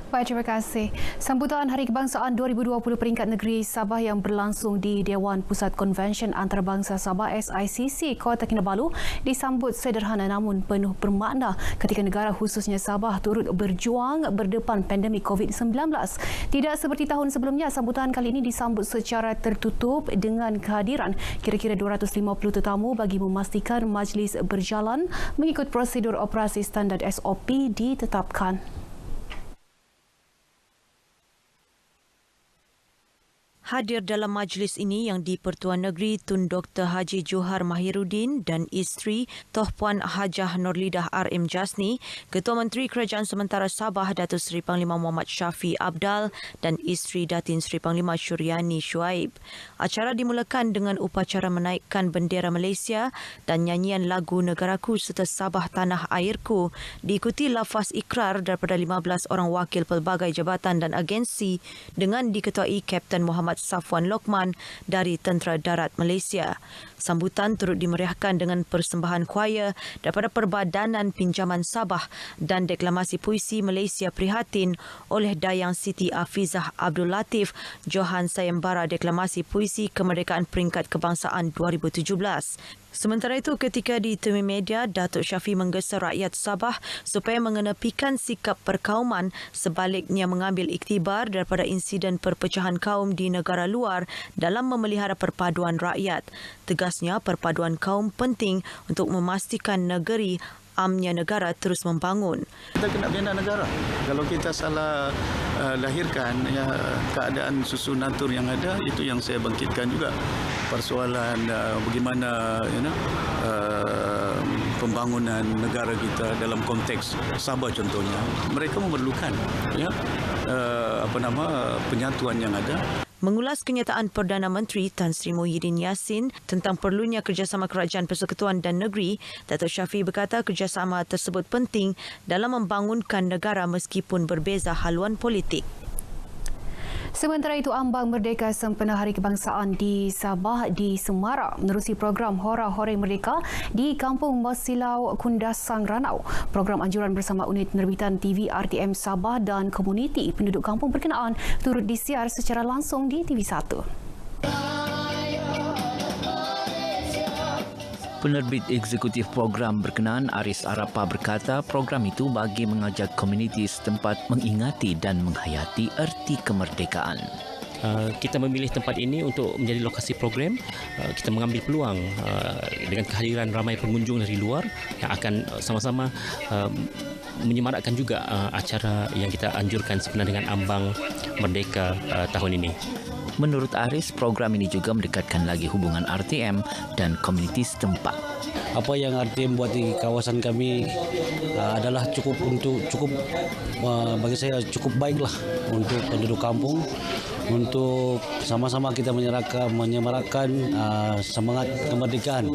Baik, terima kasih. Sambutan Hari Kebangsaan 2020 peringkat negeri Sabah yang berlangsung di Dewan Pusat Konvensyen Antarabangsa Sabah SICC Kota Kinabalu disambut sederhana namun penuh bermakna ketika negara khususnya Sabah turut berjuang berdepan pandemik COVID-19. Tidak seperti tahun sebelumnya, sambutan kali ini disambut secara tertutup dengan kehadiran kira-kira 250 tetamu bagi memastikan majlis berjalan mengikut prosedur operasi standar SOP ditetapkan. Hadir dalam majlis ini yang di-Pertuan Negeri Tun Dr. Haji Johar Mahiruddin dan isteri Toh Puan Hajah Nurlidah RM Jasni, Ketua Menteri Kerajaan Sementara Sabah Datuk Seri Panglima Muhammad Shafie Apdal dan isteri Datin Seri Panglima Syuriani Shuaib. Acara dimulakan dengan upacara menaikkan bendera Malaysia dan nyanyian lagu Negaraku serta Sabah Tanah Airku, diikuti lafaz ikrar daripada 15 orang wakil pelbagai jabatan dan agensi dengan diketuai Kapten Muhammad Safwan Lokman dari Tentera Darat Malaysia. Sambutan turut dimeriahkan dengan persembahan kuaya daripada Perbadanan Pinjaman Sabah dan deklamasi puisi Malaysia Prihatin oleh Dayang Siti Afizah Abdul Latif, Johan Sayembara deklamasi puisi Kemerdekaan Peringkat Kebangsaan 2017. Sementara itu, ketika ditemui media, Datuk Shafie menggesa rakyat Sabah supaya mengenepikan sikap perkauman sebaliknya mengambil iktibar daripada insiden perpecahan kaum di negara luar dalam memelihara perpaduan rakyat. Tegasnya, perpaduan kaum penting untuk memastikan negeri amnya negara terus membangun. Kita kena bina negara. Kalau kita salah lahirkan keadaan susunan atur yang ada, itu yang saya bangkitkan juga. Persoalan bagaimana pembangunan negara kita dalam konteks Sabah contohnya. Mereka memerlukan penyatuan yang ada. Mengulas kenyataan Perdana Menteri Tan Sri Muhyiddin Yassin tentang perlunya kerjasama kerajaan persekutuan dan negeri, Datuk Shafie berkata kerjasama tersebut penting dalam membangunkan negara meskipun berbeza haluan politik. Sementara itu, ambang merdeka sempena Hari Kebangsaan di Sabah disemarak menerusi program Hora Hore Merdeka di Kampung Masilau Kundasang Ranau. Program anjuran bersama unit penerbitan TV RTM Sabah dan komuniti penduduk kampung berkenaan turut disiar secara langsung di TV1. Penerbit eksekutif program berkenaan Aris Arapa berkata program itu bagi mengajak komuniti setempat mengingati dan menghayati erti kemerdekaan. Kita memilih tempat ini untuk menjadi lokasi program. Kita mengambil peluang dengan kehadiran ramai pengunjung dari luar yang akan sama-sama menyemarakkan juga acara yang kita anjurkan sebenarnya dengan ambang merdeka tahun ini. Menurut Aris, program ini juga mendekatkan lagi hubungan RTM dan komuniti setempat. Apa yang RTM buat di kawasan kami adalah bagi saya cukup baiklah untuk penduduk kampung, untuk sama-sama kita menyemarakkan semangat kemerdekaan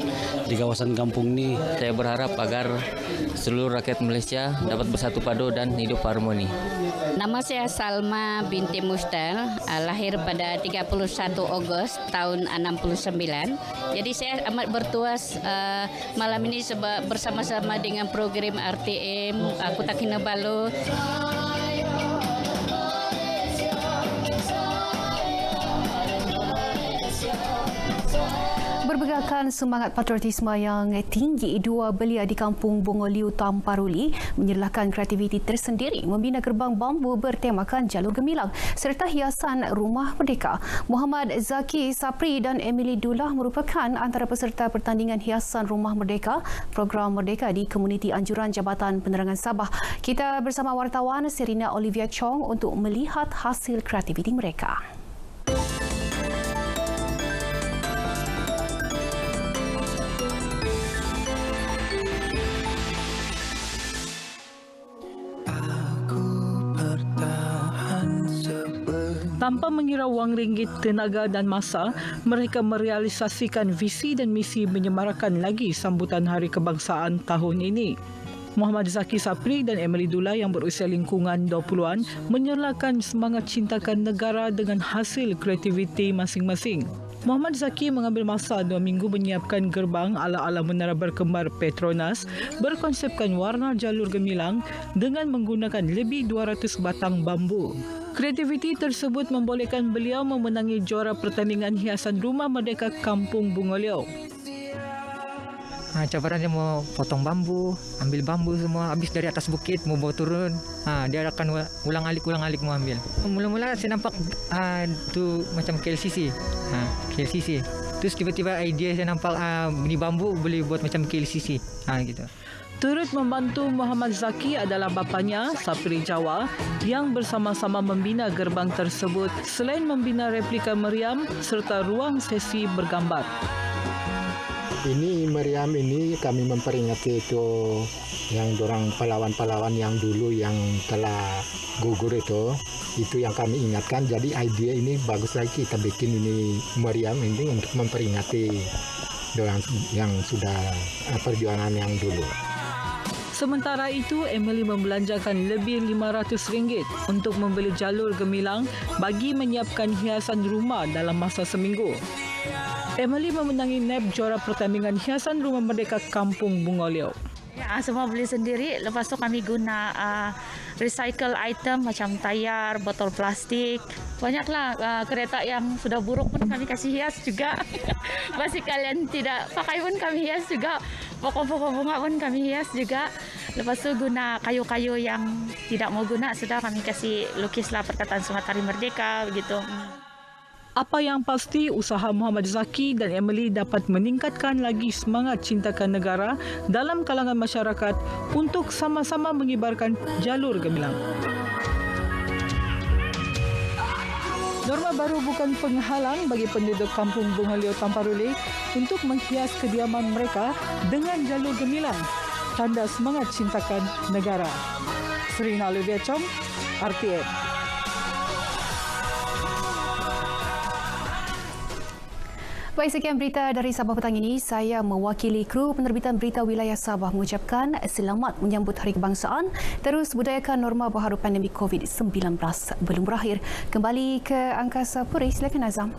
di kawasan kampung ini. Saya berharap agar seluruh rakyat Malaysia dapat bersatu padu dan hidup harmoni. Nama saya Salma binti Mustal, lahir pada 31 Ogos tahun 69. Jadi saya amat bertuas malam ini bersama-sama dengan program RTM Kota Kinabalu. Berbegakkan semangat patriotisme yang tinggi, dua belia di Kampung Bongoliu Tamparuli menyerlahkan kreativiti tersendiri membina gerbang bambu bertemakan jalur gemilang serta hiasan Rumah Merdeka. Muhammad Zaki Sapri dan Emily Dullah merupakan antara peserta pertandingan hiasan Rumah Merdeka, program Merdeka di Komuniti Anjuran Jabatan Penerangan Sabah. Kita bersama wartawan Serina Olivia Chong untuk melihat hasil kreativiti mereka. Tanpa mengira wang ringgit, tenaga dan masa, mereka merealisasikan visi dan misi menyemarakan lagi sambutan Hari Kebangsaan tahun ini. Muhammad Zaki Sapri dan Emily Dullah yang berusia lingkungan 20-an menyerlakan semangat cintakan negara dengan hasil kreativiti masing-masing. Muhammad Zaki mengambil masa 2 minggu menyiapkan gerbang ala-ala menara berkembar Petronas berkonsepkan warna jalur gemilang dengan menggunakan lebih 200 batang bambu. Kreativiti tersebut membolehkan beliau memenangi juara pertandingan hiasan Rumah Merdeka Kampung Bungoliau. Cabarannya mau potong bambu, ambil bambu semua, habis dari atas bukit mau bawa turun. Dia akan ulang-alik mau ambil. Mula-mula saya nampak tu macam KLCC. KLCC. Terus tiba-tiba idea saya nampak benih bambu boleh buat macam KLCC. Gitu. Turut membantu Muhammad Zaki adalah bapanya, Sapri Jawa, yang bersama-sama membina gerbang tersebut selain membina replika meriam serta ruang sesi bergambar. Ini meriam ini kami memperingati itu yang dorang pahlawan-pahlawan yang dulu yang telah gugur itu yang kami ingatkan. Jadi idea ini bagus lagi kita bikin ini meriam ini untuk memperingati dorang yang sudah perjuangan yang dulu. Sementara itu, Emily membelanjakan lebih RM500 untuk membeli jalur gemilang bagi menyiapkan hiasan rumah dalam masa seminggu. Emily memenangi NEP juara pertandingan hiasan Rumah Merdeka Kampung Bungoliau. Ya, semua beli sendiri. Lepas tu kami guna recycle item macam tayar, botol plastik. Banyaklah kereta yang sudah buruk pun kami kasih hias juga. Masih kalian tidak pakai pun kami hias juga. Pokok-pokok bunga pun kami hias juga. Lepas tu guna kayu-kayu yang tidak mau guna sudah kami kasih lukislah perkataan Sumatera Merdeka begitu. Apa yang pasti, usaha Muhammad Zaki dan Emily dapat meningkatkan lagi semangat cintakan negara dalam kalangan masyarakat untuk sama-sama mengibarkan jalur gemilang. Norma baru bukan penghalang bagi penduduk kampung Bungoliau Tamparule untuk menghias kediaman mereka dengan jalur gemilang, tanda semangat cintakan negara. Serina Olivia Chong, RTM. Baik, sekian berita dari Sabah petang ini. Saya mewakili kru penerbitan Berita Wilayah Sabah mengucapkan selamat menyambut Hari Kebangsaan. Terus budayakan norma baharu pandemik COVID-19 belum berakhir. Kembali ke Angkasa Puri, silakan Azam.